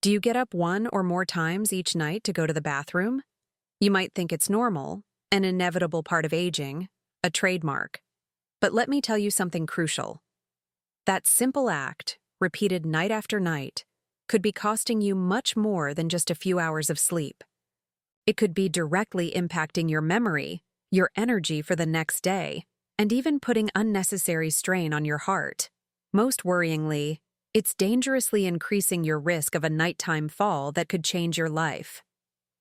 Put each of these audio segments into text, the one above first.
Do you get up one or more times each night to go to the bathroom? You might think it's normal, an inevitable part of aging, a trademark. But let me tell you something crucial. That simple act, repeated night after night, could be costing you much more than just a few hours of sleep. It could be directly impacting your memory, your energy for the next day, and even putting unnecessary strain on your heart. Most worryingly, it's dangerously increasing your risk of a nighttime fall that could change your life.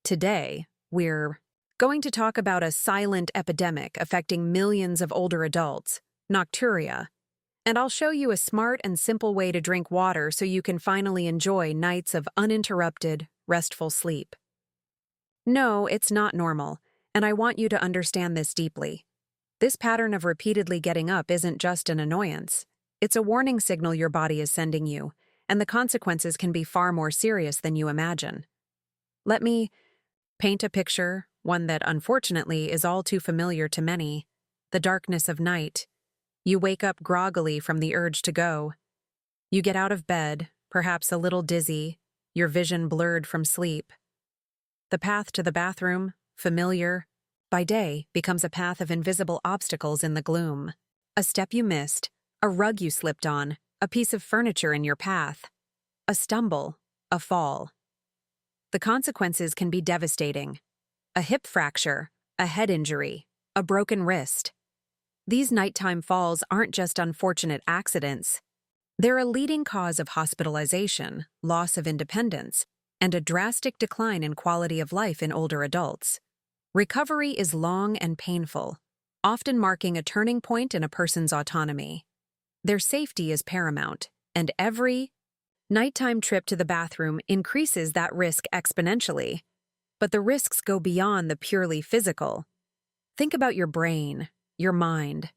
Today, we're going to talk about a silent epidemic affecting millions of older adults, nocturia, and I'll show you a smart and simple way to drink water so you can finally enjoy nights of uninterrupted, restful sleep. No, it's not normal, and I want you to understand this deeply. This pattern of repeatedly getting up isn't just an annoyance. It's a warning signal your body is sending you, and the consequences can be far more serious than you imagine. Let me paint a picture, one that unfortunately is all too familiar to many: the darkness of night. You wake up groggily from the urge to go. You get out of bed, perhaps a little dizzy, your vision blurred from sleep. The path to the bathroom, familiar, by day becomes a path of invisible obstacles in the gloom. A step you missed, a rug you slipped on, a piece of furniture in your path. A stumble, a fall. The consequences can be devastating. A hip fracture, a head injury, a broken wrist. These nighttime falls aren't just unfortunate accidents. They're a leading cause of hospitalization, loss of independence, and a drastic decline in quality of life in older adults. Recovery is long and painful, often marking a turning point in a person's autonomy. Their safety is paramount, and every nighttime trip to the bathroom increases that risk exponentially. But the risks go beyond the purely physical. Think about your brain, your mind.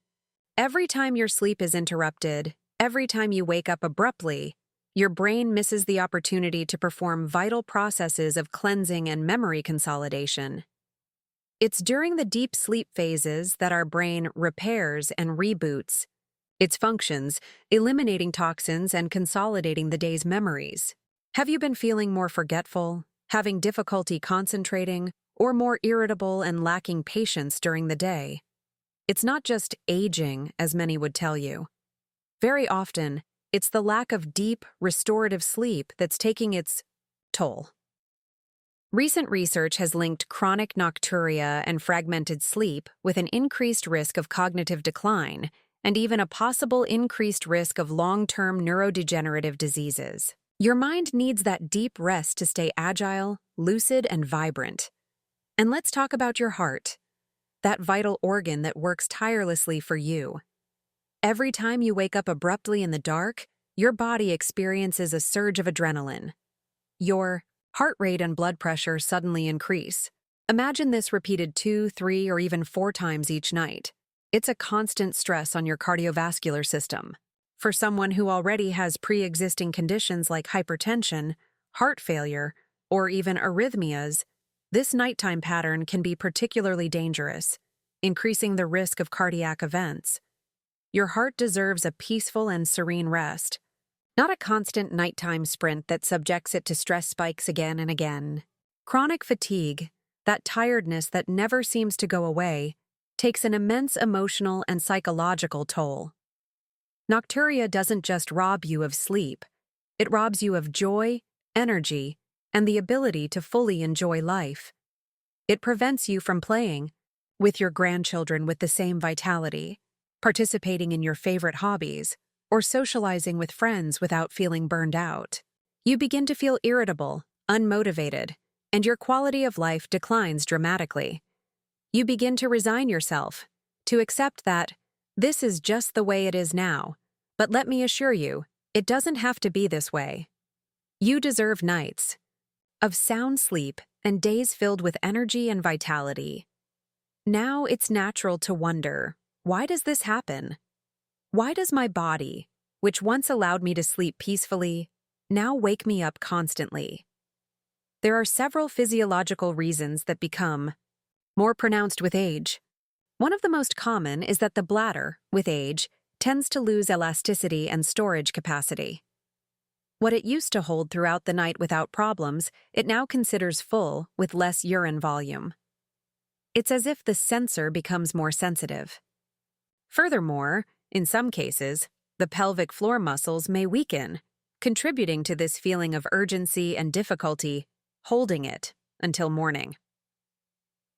Every time your sleep is interrupted, every time you wake up abruptly, your brain misses the opportunity to perform vital processes of cleansing and memory consolidation. It's during the deep sleep phases that our brain repairs and reboots its functions, eliminating toxins and consolidating the day's memories. Have you been feeling more forgetful, having difficulty concentrating, or more irritable and lacking patience during the day? It's not just aging, as many would tell you. Very often, it's the lack of deep, restorative sleep that's taking its toll. Recent research has linked chronic nocturia and fragmented sleep with an increased risk of cognitive decline and even a possible increased risk of long-term neurodegenerative diseases. Your mind needs that deep rest to stay agile, lucid, and vibrant. And let's talk about your heart, that vital organ that works tirelessly for you. Every time you wake up abruptly in the dark, your body experiences a surge of adrenaline. Your heart rate and blood pressure suddenly increase. Imagine this repeated 2, 3, or even 4 times each night. It's a constant stress on your cardiovascular system. For someone who already has pre-existing conditions like hypertension, heart failure, or even arrhythmias, this nighttime pattern can be particularly dangerous, increasing the risk of cardiac events. Your heart deserves a peaceful and serene rest, not a constant nighttime sprint that subjects it to stress spikes again and again. Chronic fatigue, that tiredness that never seems to go away, takes an immense emotional and psychological toll. Nocturia doesn't just rob you of sleep, it robs you of joy, energy, and the ability to fully enjoy life. It prevents you from playing with your grandchildren with the same vitality, participating in your favorite hobbies, or socializing with friends without feeling burned out. You begin to feel irritable, unmotivated, and your quality of life declines dramatically. You begin to resign yourself, to accept that this is just the way it is now, but let me assure you, it doesn't have to be this way. You deserve nights of sound sleep and days filled with energy and vitality. Now it's natural to wonder, why does this happen? Why does my body, which once allowed me to sleep peacefully, now wake me up constantly? There are several physiological reasons that become more pronounced with age. One of the most common is that the bladder, with age, tends to lose elasticity and storage capacity. What it used to hold throughout the night without problems, it now considers full with less urine volume. It's as if the sensor becomes more sensitive. Furthermore, in some cases, the pelvic floor muscles may weaken, contributing to this feeling of urgency and difficulty holding it until morning.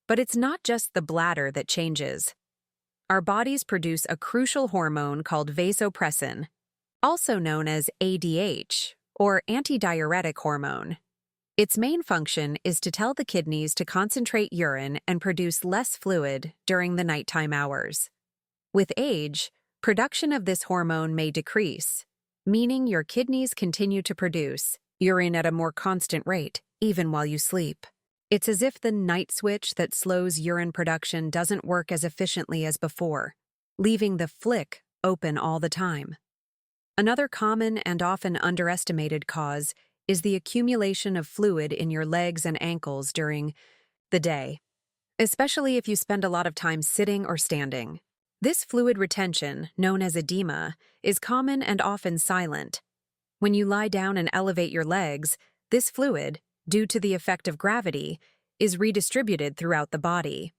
But it's not just the bladder that changes. Our bodies produce a crucial hormone called vasopressin, also known as ADH, or antidiuretic hormone. Its main function is to tell the kidneys to concentrate urine and produce less fluid during the nighttime hours. With age, production of this hormone may decrease, meaning your kidneys continue to produce urine at a more constant rate, even while you sleep. It's as if the night switch that slows urine production doesn't work as efficiently as before, leaving the flick open all the time. Another common and often underestimated cause is the accumulation of fluid in your legs and ankles during the day, especially if you spend a lot of time sitting or standing. This fluid retention, known as edema, is common and often silent. When you lie down and elevate your legs, this fluid, due to the effect of gravity, is redistributed throughout the body.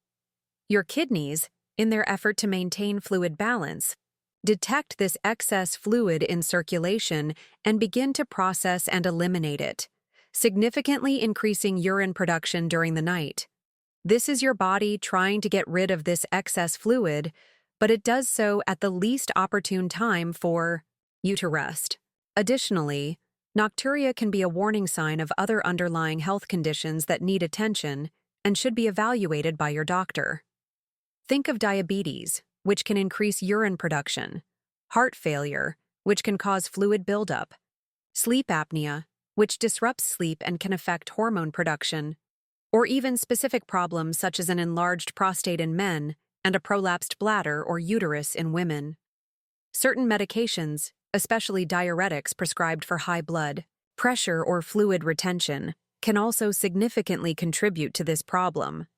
Your kidneys, in their effort to maintain fluid balance, detect this excess fluid in circulation and begin to process and eliminate it, significantly increasing urine production during the night. This is your body trying to get rid of this excess fluid, but it does so at the least opportune time for you to rest. Additionally, nocturia can be a warning sign of other underlying health conditions that need attention and should be evaluated by your doctor. Think of diabetes, which can increase urine production, heart failure, which can cause fluid buildup, sleep apnea, which disrupts sleep and can affect hormone production, or even specific problems such as an enlarged prostate in men and a prolapsed bladder or uterus in women. Certain medications, especially diuretics prescribed for high blood pressure or fluid retention, can also significantly contribute to this problem.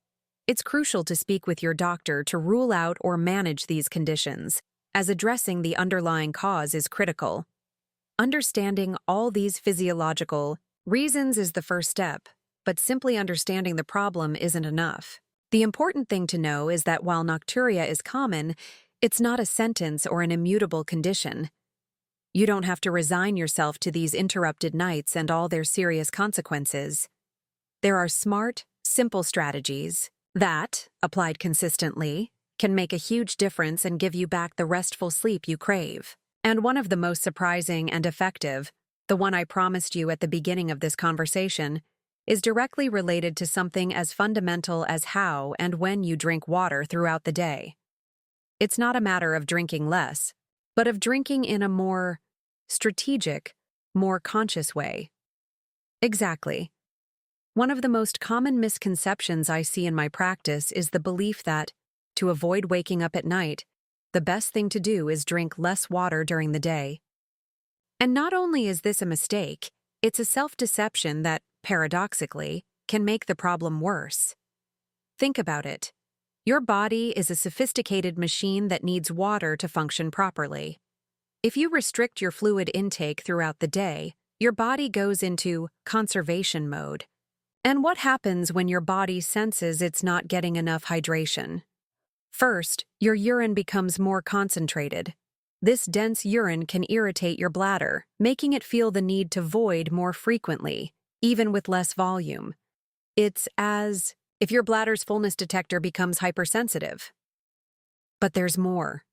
It's crucial to speak with your doctor to rule out or manage these conditions, as addressing the underlying cause is critical. Understanding all these physiological reasons is the first step, but simply understanding the problem isn't enough. The important thing to know is that while nocturia is common, it's not a sentence or an immutable condition. You don't have to resign yourself to these interrupted nights and all their serious consequences. There are smart, simple strategies that, applied consistently, can make a huge difference and give you back the restful sleep you crave. And one of the most surprising and effective, the one I promised you at the beginning of this conversation, is directly related to something as fundamental as how and when you drink water throughout the day. It's not a matter of drinking less, but of drinking in a more strategic, more conscious way. Exactly. One of the most common misconceptions I see in my practice is the belief that, to avoid waking up at night, the best thing to do is drink less water during the day. And not only is this a mistake, it's a self-deception that, paradoxically, can make the problem worse. Think about it. Your body is a sophisticated machine that needs water to function properly. If you restrict your fluid intake throughout the day, your body goes into conservation mode. And what happens when your body senses it's not getting enough hydration? First, your urine becomes more concentrated. This dense urine can irritate your bladder, making it feel the need to void more frequently, even with less volume. It's as if your bladder's fullness detector becomes hypersensitive. But there's more.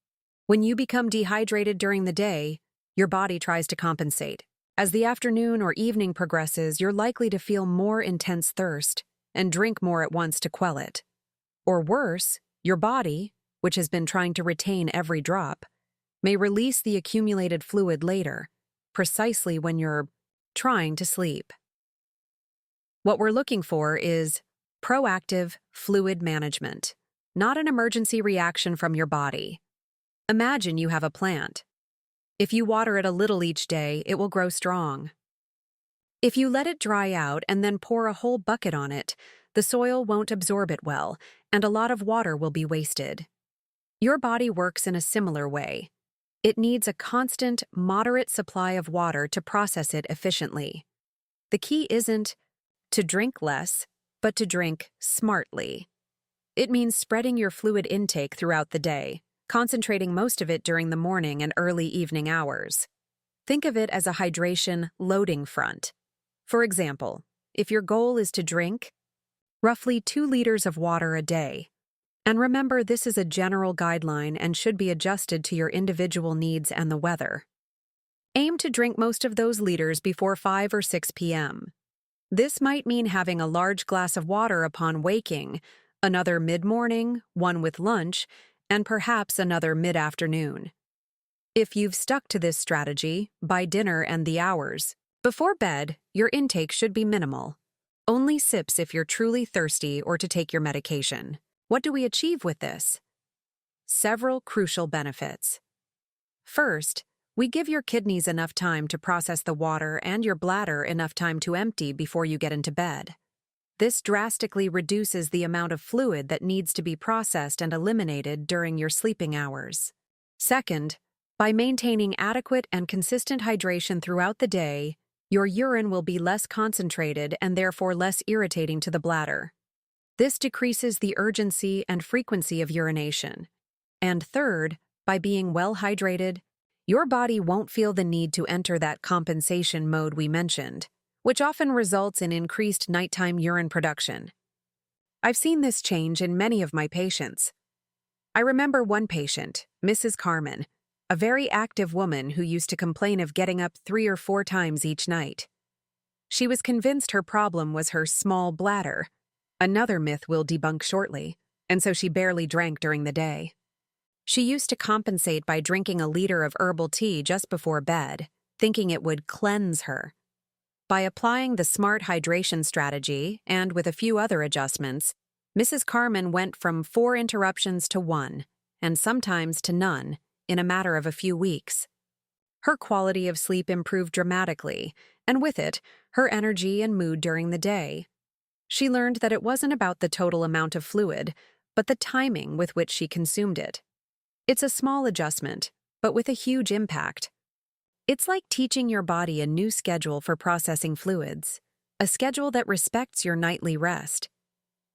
When you become dehydrated during the day, your body tries to compensate. As the afternoon or evening progresses, you're likely to feel more intense thirst and drink more at once to quell it. Or worse, your body, which has been trying to retain every drop, may release the accumulated fluid later, precisely when you're trying to sleep. What we're looking for is proactive fluid management, not an emergency reaction from your body. Imagine you have a plant. If you water it a little each day, it will grow strong. If you let it dry out and then pour a whole bucket on it, the soil won't absorb it well, and a lot of water will be wasted. Your body works in a similar way. It needs a constant, moderate supply of water to process it efficiently. The key isn't to drink less, but to drink smartly. It means spreading your fluid intake throughout the day, concentrating most of it during the morning and early evening hours. Think of it as a hydration loading front. For example, if your goal is to drink roughly 2 liters of water a day, and remember this is a general guideline and should be adjusted to your individual needs and the weather. Aim to drink most of those liters before 5 or 6 p.m. This might mean having a large glass of water upon waking, another mid-morning, one with lunch, and perhaps another mid-afternoon. If you've stuck to this strategy, by dinner and the hours, before bed, your intake should be minimal. Only sips if you're truly thirsty or to take your medication. What do we achieve with this? Several crucial benefits. First, we give your kidneys enough time to process the water and your bladder enough time to empty before you get into bed. This drastically reduces the amount of fluid that needs to be processed and eliminated during your sleeping hours. Second, by maintaining adequate and consistent hydration throughout the day, your urine will be less concentrated and therefore less irritating to the bladder. This decreases the urgency and frequency of urination. And third, by being well hydrated, your body won't feel the need to enter that compensation mode we mentioned, which often results in increased nighttime urine production. I've seen this change in many of my patients. I remember one patient, Mrs. Carmen, a very active woman who used to complain of getting up 3 or 4 times each night. She was convinced her problem was her small bladder. Another myth we'll debunk shortly, and so she barely drank during the day. She used to compensate by drinking a liter of herbal tea just before bed, thinking it would cleanse her. By applying the smart hydration strategy and with a few other adjustments, Mrs. Carmen went from 4 interruptions to 1, and sometimes to none, in a matter of a few weeks. Her quality of sleep improved dramatically, and with it, her energy and mood during the day. She learned that it wasn't about the total amount of fluid, but the timing with which she consumed it. It's a small adjustment, but with a huge impact. It's like teaching your body a new schedule for processing fluids, a schedule that respects your nightly rest.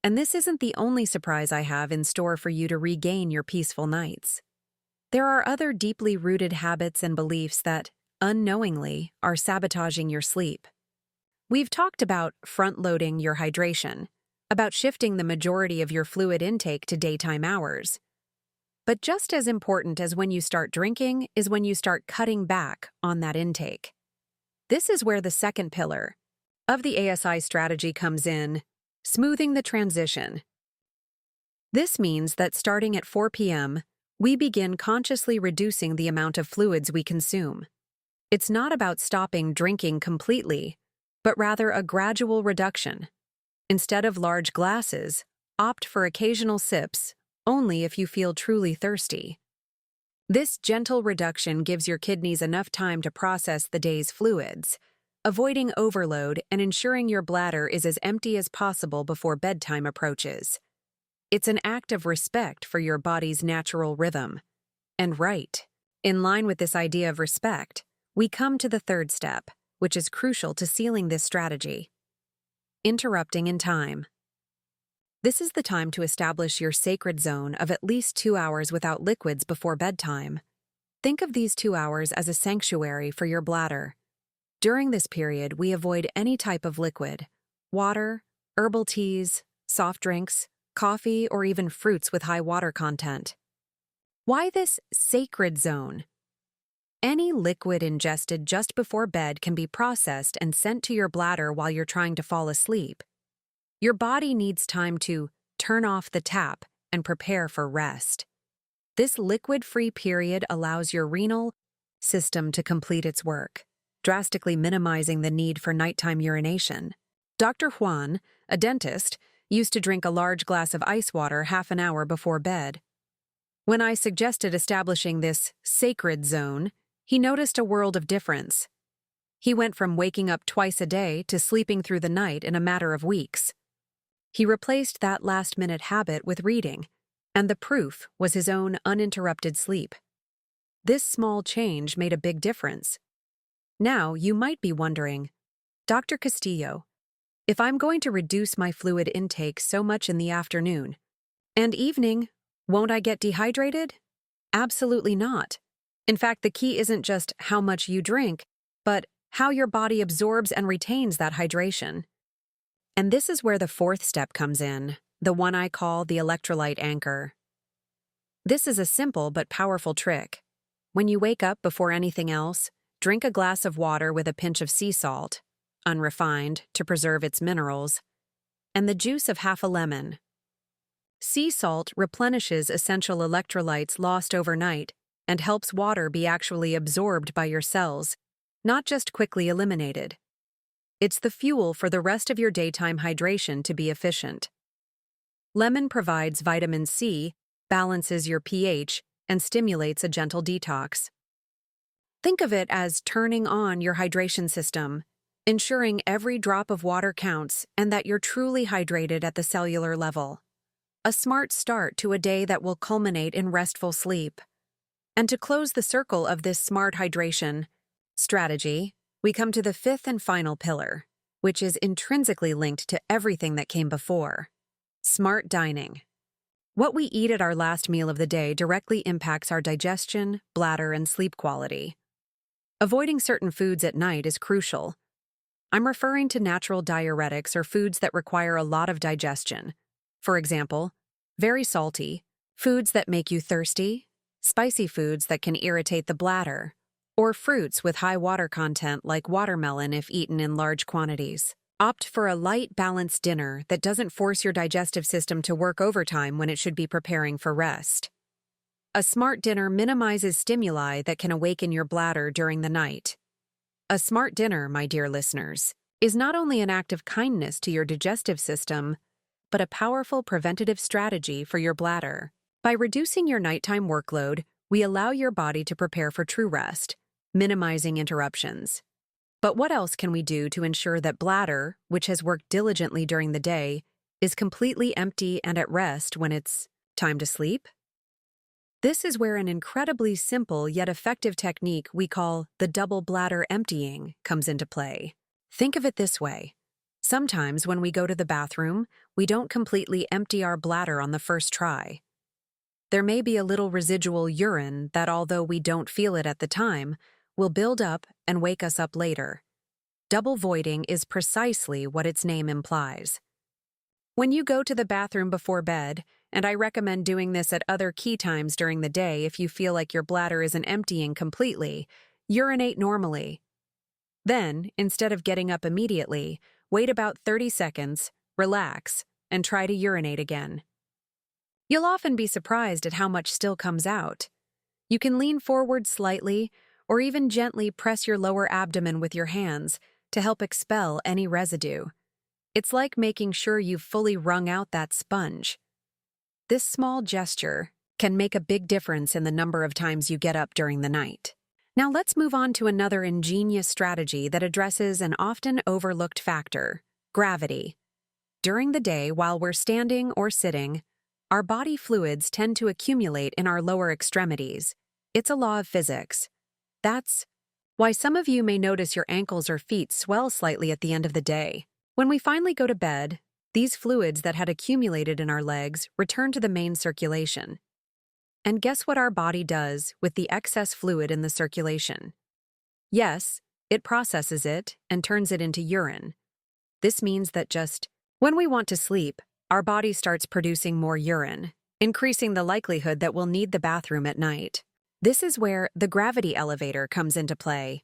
And this isn't the only surprise I have in store for you to regain your peaceful nights. There are other deeply rooted habits and beliefs that, unknowingly, are sabotaging your sleep. We've talked about front-loading your hydration, about shifting the majority of your fluid intake to daytime hours. But just as important as when you start drinking is when you start cutting back on that intake. This is where the second pillar of the ASI strategy comes in, smoothing the transition. This means that starting at 4 p.m., we begin consciously reducing the amount of fluids we consume. It's not about stopping drinking completely, but rather a gradual reduction. Instead of large glasses, opt for occasional sips, only if you feel truly thirsty. This gentle reduction gives your kidneys enough time to process the day's fluids, avoiding overload and ensuring your bladder is as empty as possible before bedtime approaches. It's an act of respect for your body's natural rhythm. And right, in line with this idea of respect, we come to the third step, which is crucial to sealing this strategy. Interrupting in time. This is the time to establish your sacred zone of at least 2 hours without liquids before bedtime. Think of these 2 hours as a sanctuary for your bladder. During this period, we avoid any type of liquid, water, herbal teas, soft drinks, coffee, or even fruits with high water content. Why this sacred zone? Any liquid ingested just before bed can be processed and sent to your bladder while you're trying to fall asleep. Your body needs time to turn off the tap and prepare for rest. This liquid-free period allows your renal system to complete its work, drastically minimizing the need for nighttime urination. Dr. Juan, a dentist, used to drink a large glass of ice water half an hour before bed. When I suggested establishing this sacred zone, he noticed a world of difference. He went from waking up twice a day to sleeping through the night in a matter of weeks. He replaced that last-minute habit with reading, and the proof was his own uninterrupted sleep. This small change made a big difference. Now, you might be wondering, Dr. Castillo, if I'm going to reduce my fluid intake so much in the afternoon and evening, won't I get dehydrated? Absolutely not. In fact, the key isn't just how much you drink, but how your body absorbs and retains that hydration. And this is where the fourth step comes in, the one I call the electrolyte anchor. This is a simple but powerful trick. When you wake up before anything else, drink a glass of water with a pinch of sea salt, unrefined to preserve its minerals, and the juice of half a lemon. Sea salt replenishes essential electrolytes lost overnight and helps water be actually absorbed by your cells, not just quickly eliminated. It's the fuel for the rest of your daytime hydration to be efficient. Lemon provides vitamin C, balances your pH, and stimulates a gentle detox. Think of it as turning on your hydration system, ensuring every drop of water counts and that you're truly hydrated at the cellular level. A smart start to a day that will culminate in restful sleep. And to close the circle of this smart hydration strategy, we come to the fifth and final pillar, which is intrinsically linked to everything that came before: smart dining. What we eat at our last meal of the day directly impacts our digestion, bladder, and sleep quality. Avoiding certain foods at night is crucial. I'm referring to natural diuretics or foods that require a lot of digestion. For example, very salty, foods that make you thirsty, spicy foods that can irritate the bladder, or fruits with high water content like watermelon if eaten in large quantities. Opt for a light, balanced dinner that doesn't force your digestive system to work overtime when it should be preparing for rest. A smart dinner minimizes stimuli that can awaken your bladder during the night. A smart dinner, my dear listeners, is not only an act of kindness to your digestive system, but a powerful preventative strategy for your bladder. By reducing your nighttime workload, we allow your body to prepare for true rest, minimizing interruptions. But what else can we do to ensure that bladder, which has worked diligently during the day, is completely empty and at rest when it's time to sleep? This is where an incredibly simple yet effective technique we call the double bladder emptying comes into play. Think of it this way. Sometimes when we go to the bathroom, we don't completely empty our bladder on the first try. There may be a little residual urine that, although we don't feel it at the time, will build up and wake us up later. Double voiding is precisely what its name implies. When you go to the bathroom before bed, and I recommend doing this at other key times during the day if you feel like your bladder isn't emptying completely, urinate normally. Then, instead of getting up immediately, wait about 30 seconds, relax, and try to urinate again. You'll often be surprised at how much still comes out. You can lean forward slightly, or even gently press your lower abdomen with your hands to help expel any residue. It's like making sure you've fully wrung out that sponge. This small gesture can make a big difference in the number of times you get up during the night. Now let's move on to another ingenious strategy that addresses an often overlooked factor: gravity. During the day, while we're standing or sitting, our body fluids tend to accumulate in our lower extremities. It's a law of physics. That's why some of you may notice your ankles or feet swell slightly at the end of the day. When we finally go to bed, these fluids that had accumulated in our legs return to the main circulation. And guess what our body does with the excess fluid in the circulation? Yes, it processes it and turns it into urine. This means that just when we want to sleep, our body starts producing more urine, increasing the likelihood that we'll need the bathroom at night. This is where the gravity elevator comes into play.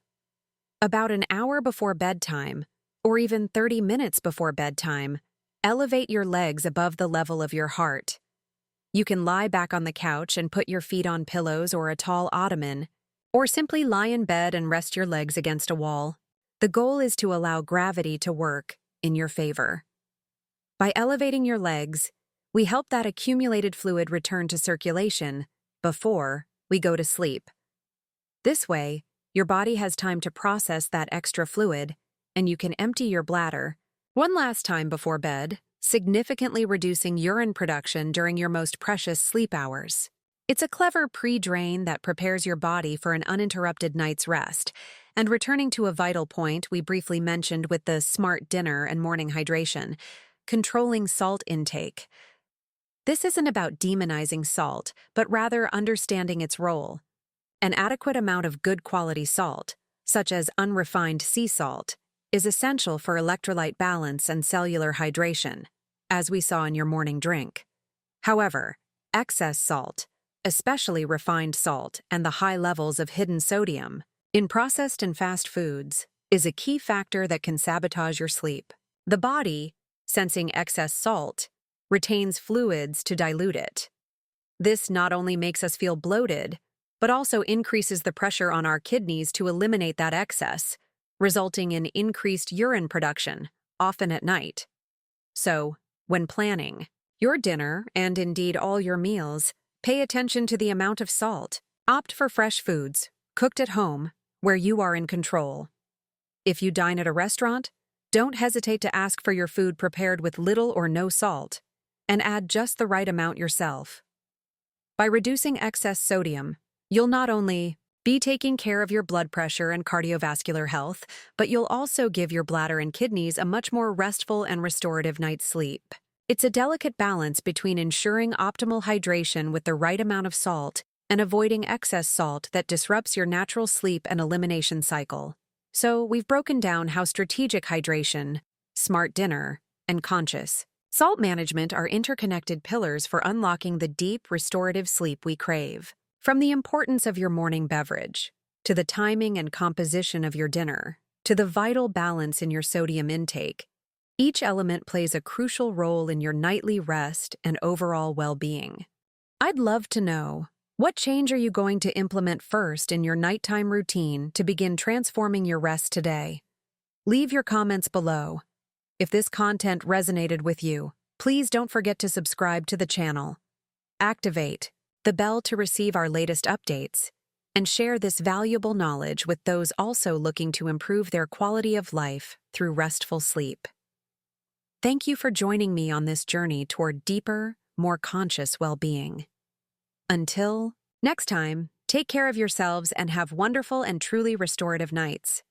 About an hour before bedtime, or even 30 minutes before bedtime, elevate your legs above the level of your heart. You can lie back on the couch and put your feet on pillows or a tall ottoman, or simply lie in bed and rest your legs against a wall. The goal is to allow gravity to work in your favor. By elevating your legs, we help that accumulated fluid return to circulation before we go to sleep. This way, your body has time to process that extra fluid, and you can empty your bladder one last time before bed, significantly reducing urine production during your most precious sleep hours. It's a clever pre-drain that prepares your body for an uninterrupted night's rest. And returning to a vital point we briefly mentioned with the smart dinner and morning hydration, controlling salt intake. This isn't about demonizing salt, but rather understanding its role. An adequate amount of good quality salt, such as unrefined sea salt, is essential for electrolyte balance and cellular hydration, as we saw in your morning drink. However, excess salt, especially refined salt and the high levels of hidden sodium in processed and fast foods, is a key factor that can sabotage your sleep. The body, sensing excess salt, retains fluids to dilute it. This not only makes us feel bloated, but also increases the pressure on our kidneys to eliminate that excess, resulting in increased urine production, often at night. So, when planning your dinner, and indeed all your meals, pay attention to the amount of salt. Opt for fresh foods, cooked at home, where you are in control. If you dine at a restaurant, don't hesitate to ask for your food prepared with little or no salt, and add just the right amount yourself. By reducing excess sodium, you'll not only be taking care of your blood pressure and cardiovascular health, but you'll also give your bladder and kidneys a much more restful and restorative night's sleep. It's a delicate balance between ensuring optimal hydration with the right amount of salt and avoiding excess salt that disrupts your natural sleep and elimination cycle. So, we've broken down how strategic hydration, smart dinner, and conscious salt management are interconnected pillars for unlocking the deep, restorative sleep we crave. From the importance of your morning beverage, to the timing and composition of your dinner, to the vital balance in your sodium intake, each element plays a crucial role in your nightly rest and overall well-being. I'd love to know, what change are you going to implement first in your nighttime routine to begin transforming your rest today? Leave your comments below. If this content resonated with you, please don't forget to subscribe to the channel. Activate the bell to receive our latest updates, and share this valuable knowledge with those also looking to improve their quality of life through restful sleep. Thank you for joining me on this journey toward deeper, more conscious well-being. Until next time, take care of yourselves and have wonderful and truly restorative nights.